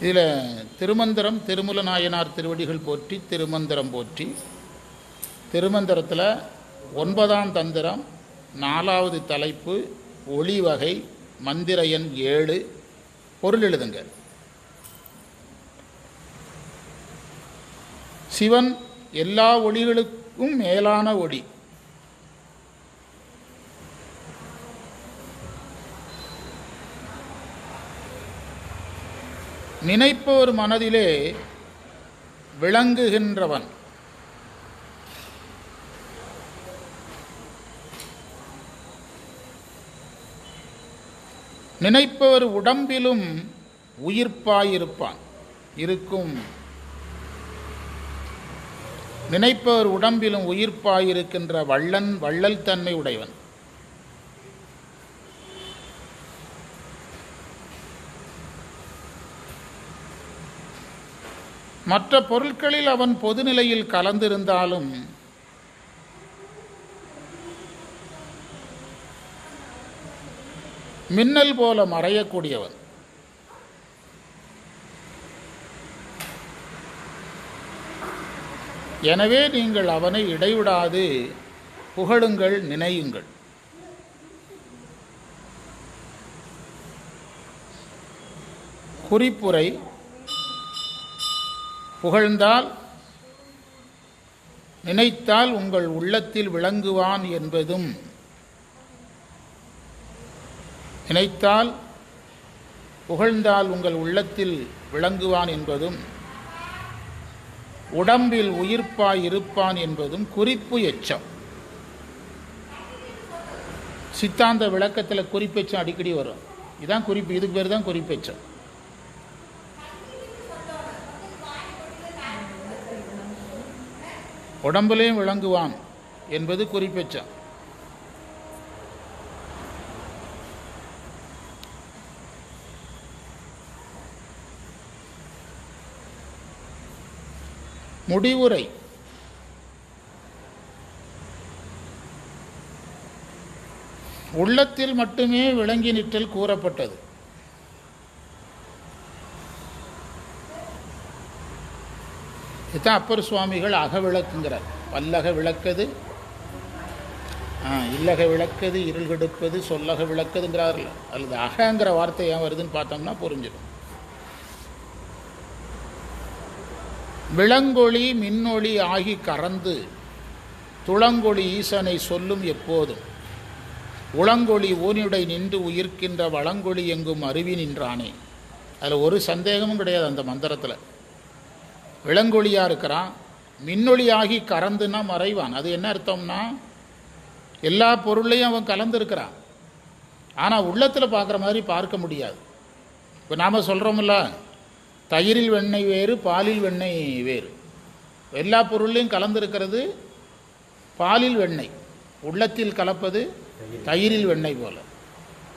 இதில் திருமந்திரம் திருமூல நாயனார் திருவடிகள் போற்றி திருமந்திரம் போற்றி. திருமந்திரத்தில் 9ஆம் தந்திரம் 4வது தலைப்பு ஒளி வகை மந்திர எண் 7. பொருள் எழுதுங்க. சிவன் எல்லா ஒளிகளுக்கும் மேலான ஒளி. நினைப்பவர் மனதிலே விளங்குகின்றவன். நினைப்பவர் உடம்பிலும் உயிர்ப்பாயிருப்பான் இருக்கும். நினைப்பவர் உடம்பிலும் உயிர்ப்பாயிருக்கின்ற வள்ளல் தன்மை உடையவன். மற்ற பொருட்களில் அவன் பொதுநிலையில் கலந்திருந்தாலும் மின்னல் போல மறையக்கூடியவன். எனவே நீங்கள் அவனை இடைவிடாது புகழுங்கள், நினையுங்கள். குறிப்புரை: புகழ்ந்தால் நினைத்தால் உங்கள் உள்ளத்தில் விளங்குவான் என்பதும், நினைத்தால் புகழ்ந்தால் உங்கள் உள்ளத்தில் விளங்குவான் என்பதும், உடம்பில் உயிர்ப்பாய் இருப்பான் என்பதும் குறிப்பு எச்சம். சித்தாந்த விளக்கத்தில் குறிப்பெச்சம் அடிக்கடி வரும். இதுதான் குறிப்பு. இதுக்கு பேர் தான் குறிப்பெச்சம். உடம்புலையும் விளங்குவான் என்பது குறிப்பெச்சம். முடிவுரை: உள்ளத்தில் மட்டுமே விளங்கி நிற்றல் கூறப்பட்டது. இதுதான் அப்பர் சுவாமிகள் அகவிளக்குங்கிறார். பல்லக விளக்கது, இல்லக விளக்கது, இருள் கெடுப்பது, சொல்லக விளக்கதுங்கிறார்கள். அல்லது அகங்கிற வார்த்தை ஏன் வருதுன்னு பார்த்தோம்னா புரிஞ்சிடும். விளங்கொளி மின்னொளி ஆகி கறந்து துளங்கொளி ஈசனை சொல்லும் எப்போதும் உளங்கொளி ஊனிடை நின்று உயிர்க்கின்ற வளங்கொளி எங்கும் அருவி நின்றானே. அதில் ஒரு சந்தேகமும் கிடையாது. அந்த மந்திரத்தில் விளங்கொழியாக இருக்கிறான். மின்னொளியாகி கறந்துன்னா மறைவான். அது என்ன அர்த்தம்னா, எல்லா பொருளையும் அவன் கலந்துருக்கிறான். ஆனால் உள்ளத்தில் பார்க்குற மாதிரி பார்க்க முடியாது. இப்போ நாம் சொல்கிறோமில்ல, தயிரில் வெண்ணெய் வேறு, பாலில் வெண்ணெய் வேறு. எல்லா பொருளையும் கலந்துருக்கிறது பாலில் வெண்ணெய். உள்ளத்தில் கலப்பது தயிரில் வெண்ணெய் போல.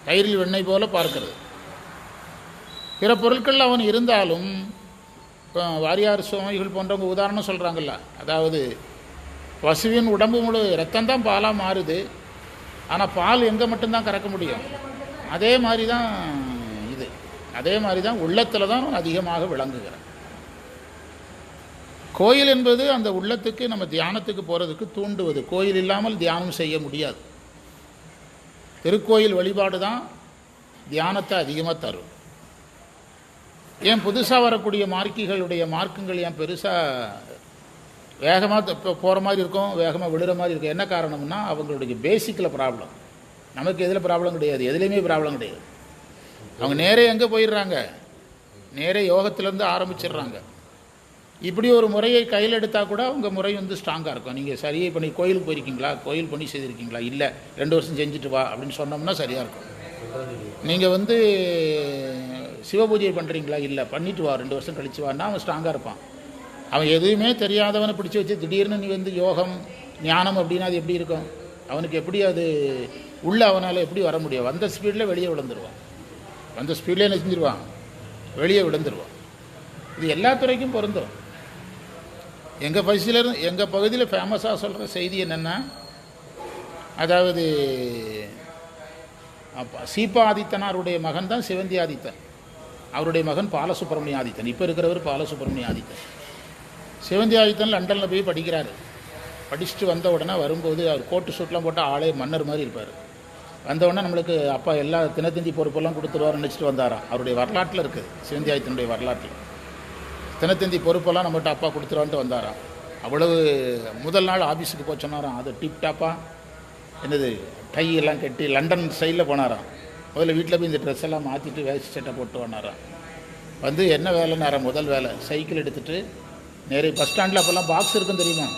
தயிரில் வெண்ணெய் போல பார்க்கிறது. பிற பொருட்கள் அவன் இருந்தாலும், இப்போ வாரியார் சுவாமிகள் போன்றவங்க உதாரணம் சொல்கிறாங்கல்ல, அதாவது பசுவின் உடம்பு முழு ரத்தம்தான் பாலாக மாறுது. ஆனால் பால் எங்கே மட்டும்தான் கறக்க முடியும். அதே மாதிரி தான் இது. அதே மாதிரி தான் உள்ளத்தில் தான் அதிகமாக விளங்குகிறான். கோயில் என்பது அந்த உள்ளத்துக்கு, நம்ம தியானத்துக்கு போகிறதுக்கு தூண்டுவது. கோயில் இல்லாமல் தியானம் செய்ய முடியாது. திருக்கோயில் வழிபாடு தான் தியானத்தை அதிகமாக தரும். ஏன் புதுசாக வரக்கூடிய மார்க்குங்கள் ஏன் பெருசாக வேகமாக இப்போ போகிற மாதிரி இருக்கும், வேகமாக விழுற மாதிரி இருக்கும்? என்ன காரணம்னா, அவங்களுடைய பேசிக்கில் ப்ராப்ளம். நமக்கு எதில் ப்ராப்ளம் கிடையாது, எதுலேயுமே ப்ராப்ளம் கிடையாது. அவங்க நேரே எங்கே போயிடுறாங்க, நேரே யோகத்திலேருந்து ஆரம்பிச்சிடுறாங்க. இப்படி ஒரு முறையை கையில் எடுத்தால் கூட அவங்க முறை ஸ்ட்ராங்காக இருக்கும். நீங்கள் சரியை பண்ணி கோயிலுக்கு போயிருக்கீங்களா, கோயில் பண்ணி செய்திருக்கீங்களா, இல்லை 2 வருஷம் செஞ்சுட்டு வா அப்படின்னு சொன்னோம்னா சரியாக இருக்கும். நீங்கள் சிவபூஜை பண்ணுறீங்களா, இல்லை பண்ணிட்டு வா 2 வருஷம் கழிச்சு வான்னா அவன் ஸ்ட்ராங்காக இருப்பான். அவன் எதுவுமே தெரியாதவனை பிடிச்சி வச்சு திடீர்னு நீ யோகம் ஞானம் அப்படின்னா அது எப்படி இருக்கும்? அவனுக்கு எப்படி அது உள்ள அவனால் எப்படி வர முடியும்? வந்த ஸ்பீடில் வெளியே விழுந்துருவான். வந்த ஸ்பீட்லேயே என்ன செஞ்சிருவான், வெளியே விழுந்துருவான். இது எல்லா துறைக்கும் பொருந்தும். எங்கள் பகுதியில் ஃபேமஸாக சொல்கிற செய்தி என்னென்னா, அதாவது சீபா ஆதித்தனாருடைய மகன் தான் சிவந்தி ஆதித்தன். அவருடைய மகன் பாலசுப்ரமணிய ஆதித்தன், இப்போ இருக்கிறவர் பாலசுப்ரமணிய ஆதித்தன். சிவந்தி ஆதித்தன் லண்டனில் போய் படிக்கிறாரு. படிச்சுட்டு வந்த உடனே வரும்போது அவர் கோட்டு சூட்லாம் போட்டால் ஆளே மன்னர் மாதிரி இருப்பார். வந்தவுடனே நம்மளுக்கு அப்பா எல்லா தினத்தந்தி பொறுப்பெல்லாம் கொடுத்துருவாருன்னு நினச்சிட்டு வந்தாராம். அவருடைய வரலாற்றில் இருக்குது, சிவந்தி ஆதித்தனுடைய வரலாற்றில் தினத்தந்தி பொறுப்பெல்லாம் நம்மகிட்ட அப்பா கொடுத்துருவான்ட்டு வந்தாராம். அவ்வளவு முதல் நாள் ஆஃபீஸுக்கு போய் சொன்னாராம். அது டிப்டாப்பாக என்னது டை எல்லாம் கட்டி லண்டன் ஸ்டைலில் போனாராம். முதல்ல வீட்டில் போய் இந்த ட்ரெஸ் எல்லாம் மாற்றிட்டு வேஸ்ட் சட்டை போட்டு வந்தாராம். வந்து என்ன வேலைன்னாராம், முதல் வேலை சைக்கிள் எடுத்துகிட்டு நிறைய பஸ் ஸ்டாண்டில் அப்போல்லாம் பாக்ஸ் இருக்குன்னு தெரியுமா,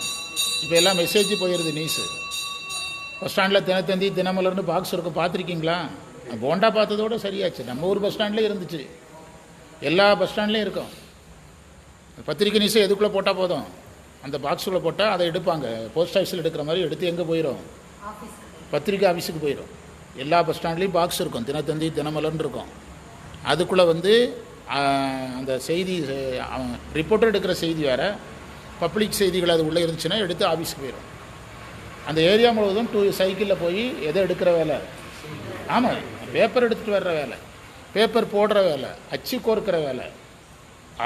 இப்போ எல்லாம் மெசேஜ் போயிடுது நியூஸு. பஸ் ஸ்டாண்டில் தினத்தந்தி தினமலர்னு பாக்ஸ் இருக்கும், பார்த்துருக்கீங்களா? போண்டா பார்த்ததோடு சரியாச்சு. நம்ம ஊர் பஸ் ஸ்டாண்ட்லேயே இருந்துச்சு, எல்லா பஸ் ஸ்டாண்ட்லேயும் இருக்கும். பத்திரிக்கை நியூஸை எதுக்குள்ளே போட்டால் போதும், அந்த பாக்ஸுக்குள்ளே போட்டால் அதை எடுப்பாங்க. போஸ்ட் ஆஃபீஸில் எடுக்கிற மாதிரி எடுத்து எங்கே போயிடும், பத்திரிக்கை ஆஃபீஸுக்கு போயிடும். எல்லா பஸ் ஸ்டாண்ட்லேயும் பாக்ஸ் இருக்கும், தினத்தந்தி தினமலர்னு இருக்கும். அதுக்குள்ளே வந்து அந்த செய்தி ரிப்போர்ட்டர் எடுக்கிற செய்தி வேறு, பப்ளிக் செய்திகள் அது உள்ளே இருந்துச்சுன்னா எடுத்து ஆஃபீஸுக்கு போயிடும். அந்த ஏரியா முழுவதும் சைக்கிளில் போய் எதை எடுக்கிற வேலை, ஆமாம் பேப்பர் எடுத்துகிட்டு வர்ற வேலை, பேப்பர் போடுற வேலை, அச்சு கோர்க்கிற வேலை,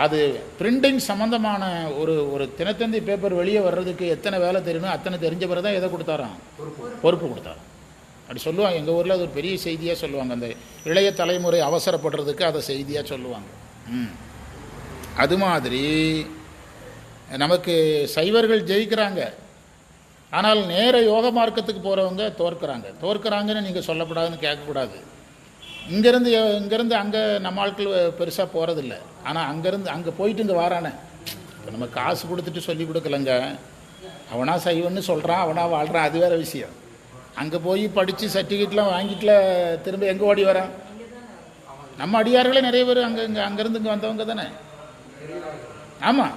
அது பிரிண்டிங் சம்மந்தமான ஒரு தினத்தந்தி பேப்பர் வெளியே வர்றதுக்கு எத்தனை வேலை தெரியணும் அத்தனை தெரிஞ்ச பிறகு தான் எதை கொடுத்தாராம், பொறுப்பு கொடுத்தாராம். அப்படி சொல்லுவாங்க எங்கள் ஊரில் அது ஒரு பெரிய செய்தியாக சொல்லுவாங்க. அந்த இளைய தலைமுறை அவசரப்படுறதுக்கு அதை செய்தியாக சொல்லுவாங்க. அது மாதிரி நமக்கு சைவர்கள் ஜெயிக்கிறாங்க, ஆனால் நேர யோக மார்க்கத்துக்கு போகிறவங்க தோற்கிறாங்கன்னு நீங்கள் சொல்லக்கூடாதுன்னு கேட்கக்கூடாது. இங்கேருந்து அங்கே நம்ம ஆட்கள் பெருசாக போகிறதில்ல, ஆனால் அங்கேருந்து அங்கே போயிட்டு இங்கே வாரானே, இப்போ நம்ம காசு கொடுத்துட்டு சொல்லி கொடுக்கலங்க, அவனா சைவன்னு சொல்கிறான், அவனா வாழ்கிறான், அது வேறு விஷயம். அங்கே போய் படித்து சர்டிஃபிகேட்லாம் வாங்கிட்டுல திரும்ப எங்கே ஓடி வரான். நம்ம அடியார்களே நிறைய பேர் அங்கேருந்து இங்கே வந்தவங்க தானே. ஆமாம்,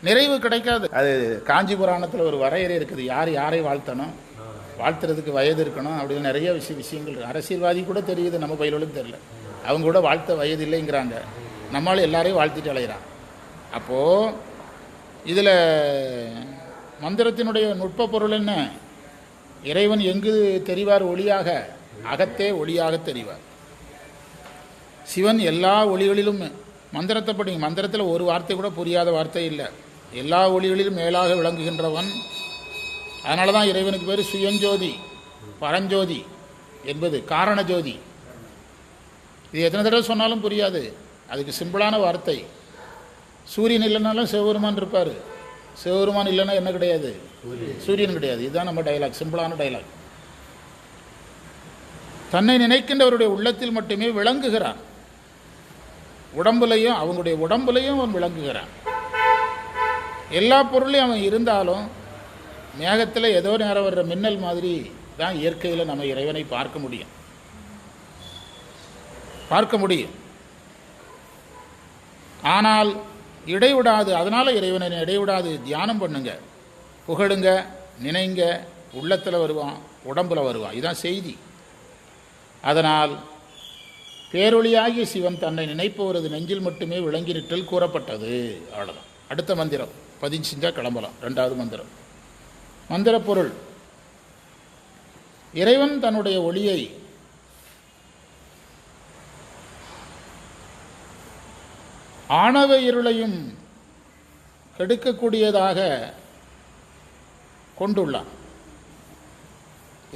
நிறைவு கிடைக்காது. அது காஞ்சி புராணத்தில் ஒரு வரையறை இருக்குது, யாரை வாழ்த்தணும், வாழ்த்துறதுக்கு வயது இருக்கணும் அப்படின்னு நிறைய விஷயங்கள் இருக்குது. அரசியல்வாதி கூட தெரியுது, நம்ம பயிர்களும் தெரியல. அவங்க கூட வாழ்த்த வயது இல்லைங்கிறாங்க, நம்மளால் எல்லாரையும் வாழ்த்திட்டு அலைகிறான். அப்போது இதில் மந்திரத்தினுடைய நுட்ப பொருள் என்ன, இறைவன் எங்கு தெரிவார் ஒளியாக, அகத்தே ஒளியாக தெரிவார். சிவன் எல்லா ஒளிகளிலும், மந்திரத்தை படிங்க, மந்திரத்தில் ஒரு வார்த்தை கூட புரியாத வார்த்தை இல்லை, எல்லா ஒளிகளிலும் மேலாக விளங்குகின்றவன். அதனால தான் இறைவனுக்கு பேர் சுயஞ்சோதி, பரஞ்சோதி என்பது காரணஜோதி. இது எத்தனை தடவை சொன்னாலும் புரியாது, அதுக்கு சிம்பிளான வார்த்தை. சூரியன் இல்லைனாலும் சிவபெருமான் இருப்பார், சிவபெருமான் இல்லைன்னா என்ன கிடையாது, சூரியன் கிடையாது. இதுதான் நம்ம டைலாக், சிம்பிளான டைலாக். தன்னை நினைக்கின்றவருடைய உள்ளத்தில் மட்டுமே விளங்குகிறான், உடம்புலையும் அவனுடைய உடம்புலையும் அவன் விளங்குகிறான். எல்லா பொருளையும் அவன் இருந்தாலும் மேகத்தில் ஏதோ நேரம் வர்ற மின்னல் மாதிரி தான் இயற்கையில் நம்ம இறைவனை பார்க்க முடியும். ஆனால் இடைவிடாது, அதனால் இறைவனை இடைவிடாது தியானம் பண்ணுங்க, புகழுங்க, நினைங்க, உள்ளத்தில் வருவான், உடம்பில் வருவான். இதுதான் செய்தி. அதனால் பேரொளியாகிய சிவன் தன்னை நினைப்பவரது நெஞ்சில் மட்டுமே விளங்கி நிற்றல் கூறப்பட்டது. அவ்வளோதான். அடுத்த மந்திரம் 15 கிளம்பலாம். 2வது மந்திரம். மந்திர பொருள், இறைவன் தன்னுடைய ஒளியை ஆணவ இருளையும் கெடுக்கக்கூடியதாக கொண்டுள்ளான்.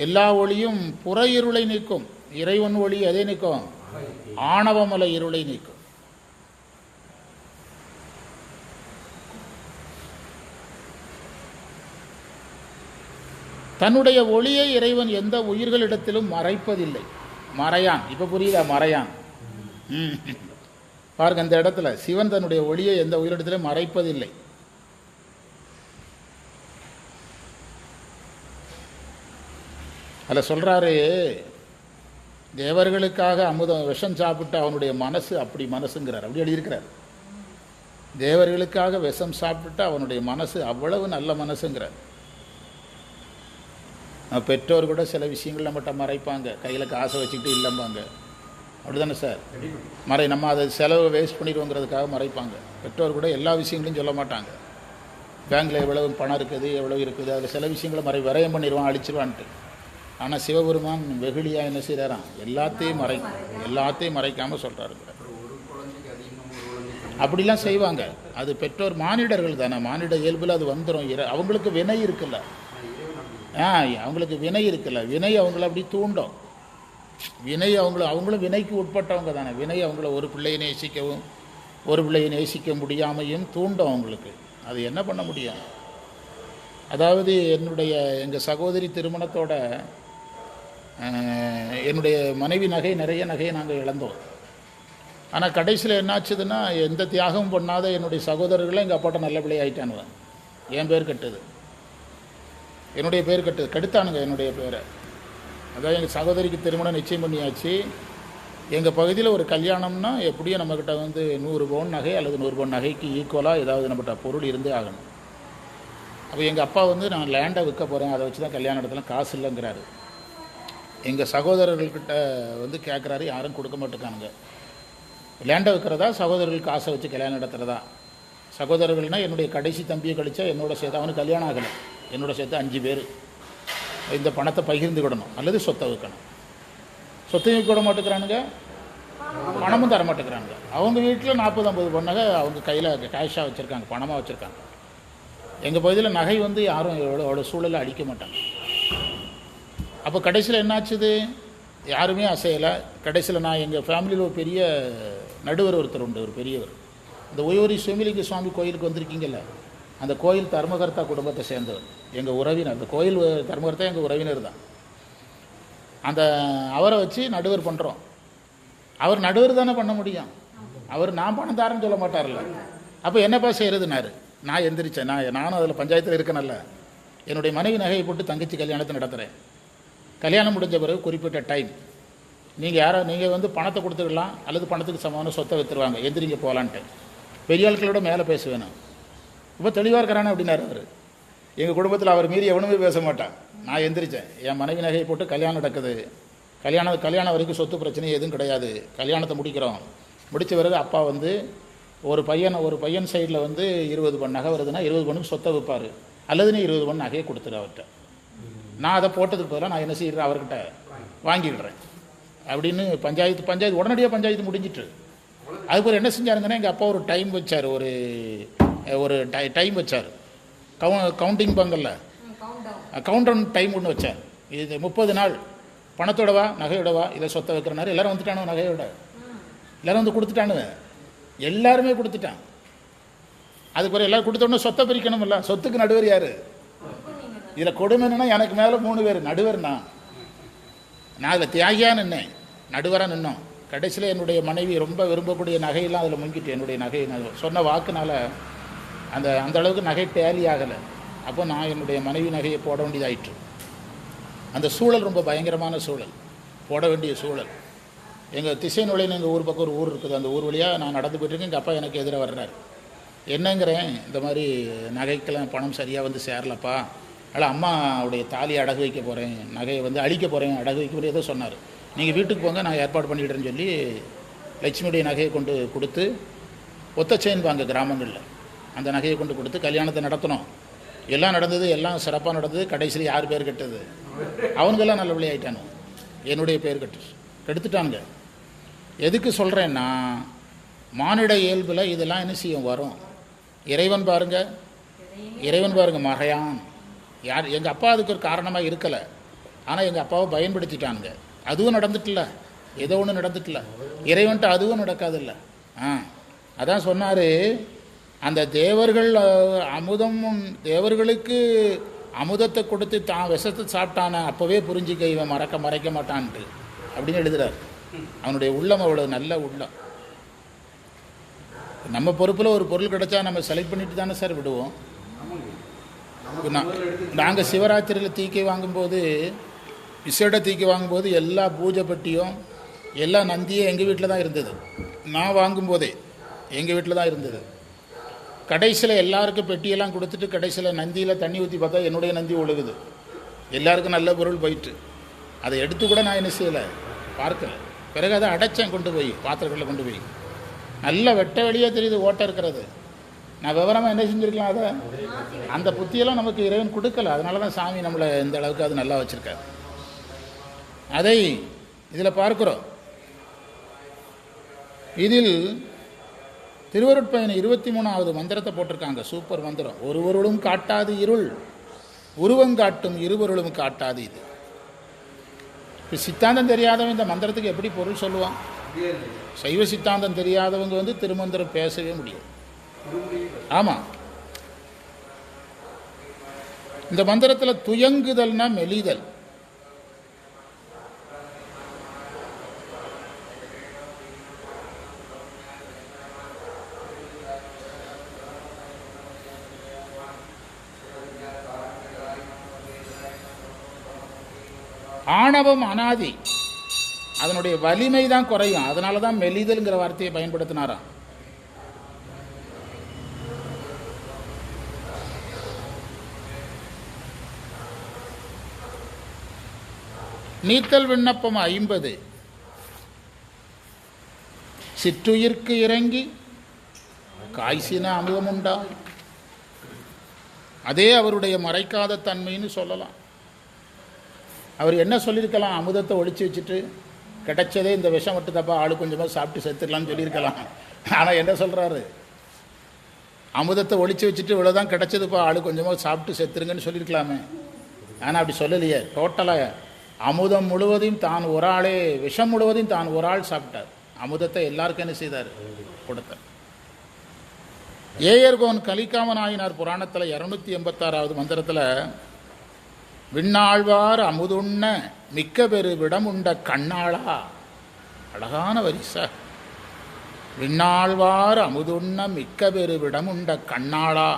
எல்லா ஒளியும் புற இருளை நீக்கும், இறைவன் ஒளி எதை நீக்கும், ஆணவமல இருளை நீக்கும். தன்னுடைய ஒளியை இறைவன் எந்த உயிர்களிடத்திலும் மறைப்பதில்லை. மறையான், இப்போ புரியுதா, மறையான். பாருங்க, இந்த இடத்துல சிவன் தன்னுடைய ஒளியை எந்த உயிரிடத்திலும் மறைப்பதில்லை. அதில் சொல்கிறாரு, தேவர்களுக்காக அமுதம் விஷம் சாப்பிட்டு அவனுடைய மனசு அப்படி மனசுங்கிறார், அப்படி எழுதியிருக்கிறார். தேவர்களுக்காக விஷம் சாப்பிட்டு அவனுடைய மனசு அவ்வளவு நல்ல மனசுங்கிறார். பெற்றோர் கூட சில விஷயங்கள் நம்மகிட்ட மறைப்பாங்க, கையில் காசை வச்சுக்கிட்டு இல்லைம்பாங்க, அப்படி தானே சார்? நம்ம அதை செலவு வேஸ்ட் பண்ணிடுவோங்கிறதுக்காக மறைப்பாங்க. பெற்றோர் கூட எல்லா விஷயங்களையும் சொல்ல மாட்டாங்க. பேங்கில் எவ்வளவு பணம் இருக்குது, எவ்வளோ இருக்குது, அதில் சில விஷயங்களை விரயம் பண்ணிடுவான், அழிச்சிருவான்ட்டு. ஆனால் சிவபெருமான் வெகுளியாக என்ன செய்கிறாராம், எல்லாத்தையும் மறைக்காமல் சொல்கிறாருங்கிற. அப்படிலாம் செய்வாங்க. அது பெற்றோர் மானிடர்கள் தானே, மானிட இயல்பில் அது வந்துடும். அவங்களுக்கு வினை இருக்குல்ல, அவங்களுக்கு வினை இருக்குல்ல, வினை அவங்கள அப்படி தூண்டும். வினை அவங்களும் வினைக்கு உட்பட்டவங்க தானே. வினை அவங்கள ஒரு பிள்ளையை நேசிக்கவும் ஒரு பிள்ளையை நேசிக்க முடியாமையும் தூண்டும் அவங்களுக்கு. அது என்ன பண்ண முடியும்? அதாவது எங்கள் சகோதரி திருமணத்தோட என்னுடைய மனைவி நிறைய நகையை நாங்கள் இழந்தோம். ஆனால் கடைசியில் என்னாச்சுதுன்னா, எந்த தியாகமும் பண்ணாத என்னுடைய சகோதரர்களும் எங்கள் அப்பாட்ட நல்ல பிள்ளை ஆகிட்டானுவன். என் பேர் கட்டுது, என்னுடைய பேர் கெடுத்தானுங்க என்னுடைய பேரை. அதாவது எங்கள் சகோதரிக்கு திருமணம் நிச்சயம் பண்ணியாச்சு. எங்கள் பகுதியில் ஒரு கல்யாணம்னா எப்படியும் நம்மக்கிட்ட 100 பவுன் நகை அல்லது 100 பவுன் நகைக்கு ஈக்குவலாக ஏதாவது நம்மகிட்ட பொருள் இருந்தே ஆகணும். அப்போ எங்கள் அப்பா நான் லேண்டை விற்க போகிறேன், அதை வச்சு தான் கல்யாண இடத்துல காசு இல்லைங்கிறாரு. எங்கள் சகோதரர்கள்கிட்ட கேட்குறாரு, யாரும் கொடுக்க மாட்டேங்கானுங்க. லேண்டை விற்கிறதா சகோதரர்களுக்கு ஆசை வச்சு கல்யாணம் நடத்துகிறதா? சகோதரர்கள்னால் என்னுடைய கடைசி தம்பியை கழிச்சா என்னோட சேர்த்து, அவனுக்கு கல்யாணம் ஆகலை, என்னோட சேர்த்து 5 பேர். இந்த பணத்தை பகிர்ந்துக்கிடணும் அல்லது சொத்தை விற்கணும். சொத்தையும் விற்க விட மாட்டேங்கிறானுங்க, பணமும் தர மாட்டேங்கிறானுங்க. அவங்க வீட்டில் 40-50 பொண்ணாக அவங்க கையில் கேஷாக வச்சுருக்காங்க, பணமாக வச்சுருக்காங்க. எங்கள் பகுதியில் நகை யாரும் அவ்வளோ சூழலை அடிக்க மாட்டாங்க. அப்போ கடைசியில் என்னாச்சுது, யாருமே அசையலை. கடைசியில் நான் எங்கள் ஃபேமிலியில் ஒரு பெரிய நடுவர் ஒருத்தர் உண்டு, ஒரு பெரியவர். இந்த ஒய்யூரி சுமிலிங்க சுவாமி கோயிலுக்கு வந்திருக்கீங்கல்ல, அந்த கோயில் தர்மகர்த்தா குடும்பத்தை சேர்ந்தவர், எங்கள் உறவினர். அந்த கோயில் தர்மகர்த்தா எங்கள் உறவினர் தான். அவரை வச்சு நடுவர் பண்ணுறோம். அவர் நடுவர் தானே பண்ண முடியும், நான் பணம் தாரேன்னு சொல்ல மாட்டார்ல. அப்போ என்னப்பா செய்கிறதுனாரு. நான் எந்திரிச்சேன், நானும் அதில் பஞ்சாயத்தில் இருக்கேனல்ல. என்னுடைய மனைவி நகையை போட்டு தங்கச்சி கல்யாணத்தை நடத்துகிறேன். கல்யாணம் முடிஞ்ச பிறகு குறிப்பிட்ட டைம் நீங்கள் பணத்தை கொடுத்துக்கலாம் அல்லது பணத்துக்கு சமமான சொத்தை விற்றுருவாங்க, எந்திரிங்க போகலான்ட்டு. பெரிய ஆட்களோட மேலே பேசுவேன். இப்போ தெளிவாக இருக்கிறானே அப்படின்னாரு அவர். எங்கள் குடும்பத்தில் அவர் மீறி எவனுமே பேச மாட்டான். நான் எந்திரிச்சேன், என் மனைவி நகையை போட்டு கல்யாணம் நடக்குது, கல்யாணம் வரைக்கும் சொத்து பிரச்சனை எதுவும் கிடையாது, கல்யாணத்தை முடிக்கிறோம். முடித்த பிறகு அப்பா ஒரு பையன் சைடில் 20 பவுன் நகை வருதுன்னா 20 பவுனுக்கு சொத்தை விற்பார், அல்லது நீ 20 பவுன் நகையை கொடுத்துரு அவர்கிட்ட. நான் அதை போட்டதுக்கு பதிலாக நான் என்ன செய்கிறேன், அவர்கிட்ட வாங்கிடுறேன் அப்படின்னு பஞ்சாயத்து உடனடியாக பஞ்சாயத்து முடிஞ்சிட்டு. அதுக்கு என்ன செஞ்சாருங்கன்னா, எங்கள் அப்பா ஒரு டைம் வச்சார், ஒரு டைம் வச்சார். கவுண்டிங் பங்கல்ல கவுண்டவுன் டைம் ஒன்று வச்சார். இது 30 நாள் பணத்தோடவா நகையோடவா இதை சொத்தை வைக்கிறனாரு. எல்லோரும் வந்துட்டானு, நகையோட எல்லோரும் கொடுத்துட்டானுங்க, எல்லாருமே கொடுத்துட்டான். அதுக்கு பிறகு எல்லோரும் கொடுத்தோடனே சொத்தை பிரிக்கணும்ல. சொத்துக்கு நடுவர் யார்? இதில் கொடுமை என்னன்னா, எனக்கு மேலே 3 பேர் நடுவர். நான் அதில் தியாகியாக நின்னேன், நடுவராக நின்னோம். கடைசியில் என்னுடைய மனைவி ரொம்ப விரும்பக்கூடிய நகையெல்லாம் அதில் முங்கிட்டு, என்னுடைய நகை சொன்ன வாக்குனால அந்த அளவுக்கு நகை டேலி ஆகலை. அப்போ நான் என்னுடைய மனைவி நகையை போட வேண்டியதாயிற்று. அந்த சூழல் ரொம்ப பயங்கரமான சூழல், போட வேண்டிய சூழல். எங்கள் திசை நுழைன்னு எங்கள் ஊர் பக்கம் ஒரு ஊர் இருக்குது, அந்த ஊர் வழியாக நான் நடந்து போய்ட்டுருக்கேன். எங்கள் அப்பா எனக்கு எதிராக வர்றார். என்னங்கிறேன், இந்த மாதிரி நகைக்கெல்லாம் பணம் சரியாக சேரலப்பா, அதனால் அம்மாவுடைய தாலியை அடகு வைக்க போகிறேன், நகையை அழிக்க போகிறேன், அடகு வைக்க போகிறேன் ஏதோ சொன்னார். நீங்கள் வீட்டுக்கு போங்க, நான் ஏற்பாடு பண்ணிவிடுறேன்னு சொல்லி லட்சுமியுடைய நகையை கொண்டு கொடுத்து, ஒத்த செயின் வாங்க கிராமங்களில் அந்த நகையை கொண்டு கொடுத்து கல்யாணத்தை நடத்தணும். எல்லாம் நடந்தது, எல்லாம் சிறப்பாக நடந்தது. கடைசியில் யார் பேர் கெட்டது? அவனுங்கெல்லாம் நல்லபடி ஆகிட்டானு, என்னுடைய பேர் கெடுத்துட்டானுங்க. எதுக்கு சொல்கிறேன்னா, மானிட இயல்பில் இதெல்லாம் என்ன செய்யும் வரும். இறைவன் பாருங்க மறையான். எங்கள் அப்பா அதுக்கு ஒரு காரணமாக இருக்கலை, ஆனால் எங்கள் அப்பாவை பயன்படுத்திட்டானுங்க. அதுவும் நடந்துட்டில்ல, ஏதோ ஒன்று நடந்துட்டில்ல, இறைவன்ட்டு அதுவும் நடக்காதில்ல. அதான் சொன்னார், அந்த தேவர்களுக்கு அமுதத்தை கொடுத்து தான் விஷத்தை சாப்பிட்டான அப்போவே புரிஞ்சுக்க இவன் மறைக்க மாட்டான்ட்டு அப்படின்னு எழுதுறார். அவனுடைய உள்ளம் அவ்வளோ நல்ல உள்ளம். நம்ம பொறுப்பில் ஒரு பொருள் கிடைச்சா நம்ம செலக்ட் பண்ணிட்டு தானே சார் விடுவோம். நாங்கள் சிவராத்திரியில் தீக்கை வாங்கும்போது, விசேட தீக்கை வாங்கும்போது எல்லா பூஜை பட்டியும் எல்லா நந்தியும் எங்கள் வீட்டில் தான் இருந்தது. நான் வாங்கும்போதே எங்கள் வீட்டில் தான் இருந்தது. கடைசியில் எல்லாருக்கும் பெட்டியெல்லாம் கொடுத்துட்டு கடைசியில் நந்தியில் தண்ணி ஊற்றி பார்த்தா என்னுடைய நந்தி ஒழுகுது. எல்லாருக்கும் நல்ல பொருள் போயிட்டு அதை எடுத்து கூட நான் என்ன செய்யலை, பார்க்கலை. பிறகு அதை அடைச்சேன், கொண்டு போய் பாத்திரங்களில் கொண்டு போய். நல்ல வெட்ட வெளியே தெரியுது ஓட்டை இருக்கிறது. நான் விவரமாக என்ன செஞ்சுருக்கலாம், அதை அந்த புத்தியெல்லாம் நமக்கு இறைவன் கொடுக்கல. அதனால தான் சாமி நம்மளை இந்த அளவுக்கு அது நல்லா வச்சுருக்காரு. அதை இதில் பார்க்குறோம். இதில் திருவருட்பயன் 23வது மந்திரத்தை போட்டிருக்காங்க. சூப்பர் மந்திரம். ஒருவருளும் காட்டாது இருள், உருவங்காட்டும் இருவருளும் காட்டாது இது. இப்போ சித்தாந்தம் தெரியாதவன் இந்த மந்திரத்துக்கு எப்படி பொருள் சொல்லுவான்? சைவ சித்தாந்தம் தெரியாதவங்க திருமந்திரம் பேசவே முடியும். ஆமாம், இந்த மந்திரத்தில் துயங்குதல்னா மெலிதல். ஆணவம் அனாதி, அதனுடைய வலிமை தான் குறையும். அதனால தான் மெலிதல்ங்கிற வார்த்தையை பயன்படுத்தினாராம். நீத்தல் விண்ணப்பம் 50. சிற்றுயிர்க்கு இறங்கி காய்ச்சின அமுதம் உண்டா, அதே அவருடைய மறைக்காத தன்மைன்னு சொல்லலாம். அவர் என்ன சொல்லியிருக்கலாம்? அமுதத்தை ஒழிச்சு வச்சுட்டு கிடைச்சதே இந்த விஷம் மட்டும் தப்பா ஆளு கொஞ்சமாக சாப்பிட்டு செத்துடலாம்னு சொல்லியிருக்கலாம். ஆனால் என்ன சொல்கிறாரு? அமுதத்தை ஒழிச்சு வச்சுட்டு இவ்வளோதான் கிடைச்சதுப்பா, ஆளு கொஞ்சமாக சாப்பிட்டு செத்துருங்கன்னு சொல்லியிருக்கலாமே. ஆனால் அப்படி சொல்லலையே. டோட்டலாக அமுதம் முழுவதையும் தான் ஒரு ஆளே, விஷம் முழுவதையும் தான் ஒரு ஆள் சாப்பிட்டார். அமுதத்தை எல்லாருக்கும் என்ன செய்தார்? கொடுத்தார். ஏயர்கோன் கலிக்காம நாயினார் புராணத்தில் 286வது மந்திரத்தில் விண்ணாழ்வார் அமுதுண்ண மிக்க பெரு விடமுண்ட கண்ணாளா, அழகான வரிசை. விண்ணாழ்வார் அமுதுண்ண மிக்க பெரு விடமுண்ட கண்ணாளா.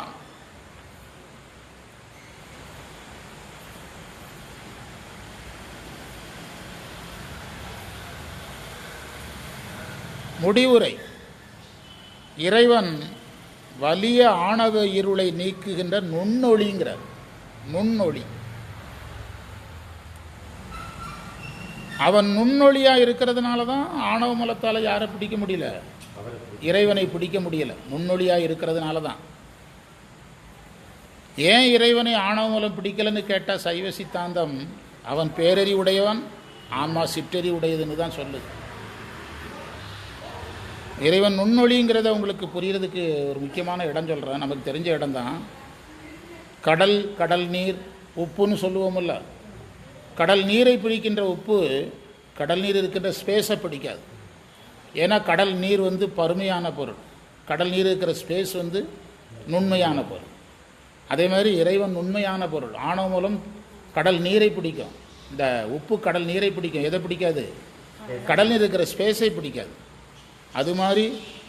முடிவுரை. இறைவன் வலிய ஆணவ இருளை நீக்குகின்ற நுண்ணொளிங்கிறார். நுண்ணொளி. அவன் நுண்ணொளியாக இருக்கிறதுனால தான் ஆணவ மலத்தால் யாரை பிடிக்க முடியல? இறைவனை பிடிக்க முடியல. நுண்ணொளியாக இருக்கிறதுனால தான். ஏன் இறைவனை ஆணவ மலம் பிடிக்கலன்னு கேட்டால் சைவ சித்தாந்தம் அவன் பேரறி உடையவன், ஆன்மா சிற்றறி உடையதுன்னு தான் சொல்லுது. இறைவன் நுண்ணொளிங்கிறத உங்களுக்கு புரியறதுக்கு ஒரு முக்கியமான இடம் சொல்கிறேன். நமக்கு தெரிஞ்ச இடம்தான். கடல், கடல் நீர், உப்புன்னு சொல்லுவோமில்ல. கடல் நீரை பிடிக்கின்ற உப்பு கடல் நீர் இருக்கின்ற ஸ்பேஸை பிடிக்காது. ஏன்னா கடல் நீர் பருமையான பொருள், கடல் நீர் இருக்கிற ஸ்பேஸ் நுண்மையான பொருள். அதே மாதிரி இறைவன் நுண்மையான பொருள். ஆணவ மூலம் கடல் நீரை பிடிக்கும், இந்த உப்பு கடல் நீரை பிடிக்கும். எதை பிடிக்காது? கடல் நீர் இருக்கிற ஸ்பேஸை பிடிக்காது. அது மாதிரி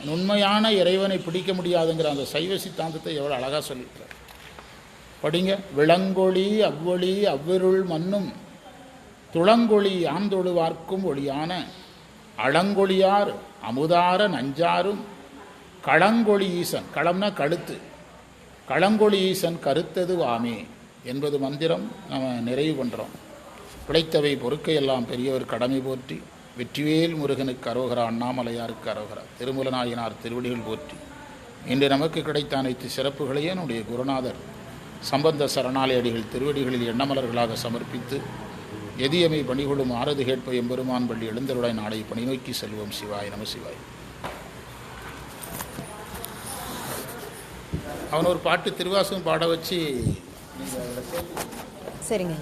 நுண்மையான இறைவனை பிடிக்க முடியாதுங்கிற அந்த சைவ சித்தாந்தத்தை எவ்வளோ அழகாக சொல்லியிருக்கார் படிங்க. விளங்கொளி அவ்வொளி அவ்விருள் மன்னும் துளங்கொளி ஆந்தொழுவார்க்கும் ஒளியான அளங்கொழியார் அமுதார நஞ்சாரும் களங்கொழி ஈசன், களம்னா கழுத்து, களங்கொழி ஈசன் கருத்தது வாமே என்பது மந்திரம் நம்ம நிறைவு பண்ணுறோம். பிழைத்தவை பொறுக்கையெல்லாம் பெரியவர் கடமை போற்றி, வெற்றிவேல் முருகனுக்கு அரோகரா, அண்ணாமலையாருக்கு அரோகரா, திருமூலநாயனார் திருவடிகள் போற்றி. இன்று நமக்கு கிடைத்த அனைத்து சிறப்புகளையே நம்முடைய குருநாதர் சம்பந்த சரணாலயடிகள் திருவடிகளில் எண்ணமலர்களாக சமர்ப்பித்து எதியமை பணிகொள்ளும் ஆரது கேட்ப எம்பெருமான் பள்ளி எழுந்தருடைய நாளை பணி நோக்கி செல்வோம். சிவாய் நம சிவாய். அவன் ஒரு பாட்டு திருவாசகம் பாட வச்சு சரிங்க.